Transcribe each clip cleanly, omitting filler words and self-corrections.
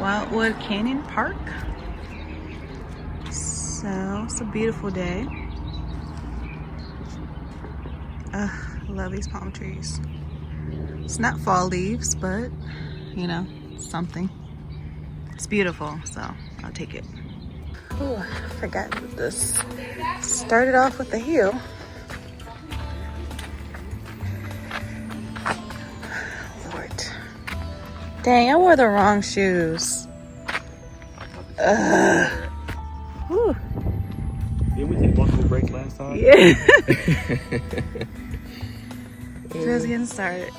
Wildwood Canyon Park. So it's a beautiful day. I love these palm trees. It's not fall leaves, but you know, something. It's beautiful, so I'll take it. Oh, I forgot that this started off with the hill. Lord. Dang, I wore the wrong shoes. Ugh. Whew. Didn't we take one little break last time? Yeah. Just getting started.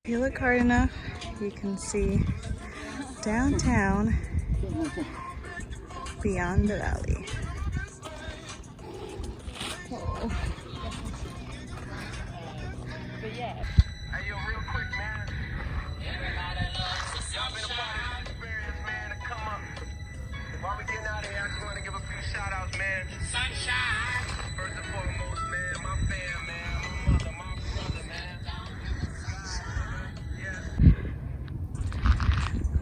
If you look hard enough, you can see downtown beyond the valley. Oh. Hey, yo, real quick, man. Y'all been a part of this experience, man, to come up. While we getting out of here, I just want to give a few shout-outs, man. Sunshine. First and foremost, man, my fam, man, my mother, my brother, man. Yeah.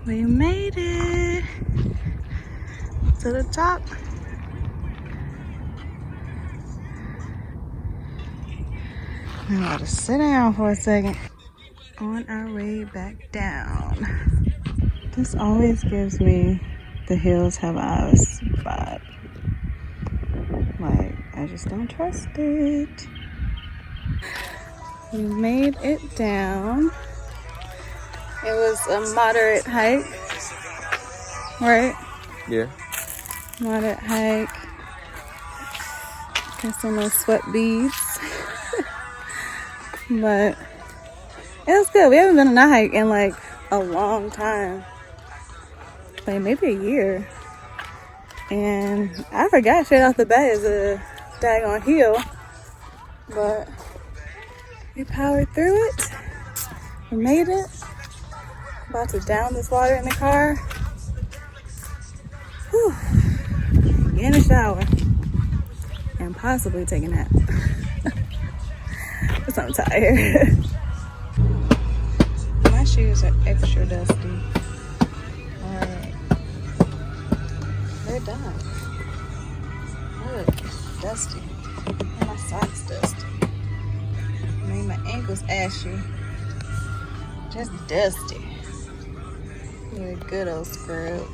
We made it to the top. I'm about to sit down for a second. On our way back down. This always gives me the hills have eyes vibe. Like, I just don't trust it. We made it down. It was a moderate hike, right? Yeah. Moderate hike. Got some little sweat beads. But it was good. We haven't been on a hike in like a long time. Like maybe a year. And I forgot straight off the bat is a daggone hill. But we powered through it. We made it. About to down this water in the car. Whew. Get in the shower. And possibly take a nap. Because I'm tired. My shoes are extra dusty. Alright. They're done. Look, dusty. And my socks dusty. Made my ankles ashy. Just dusty. Need a good old scrub.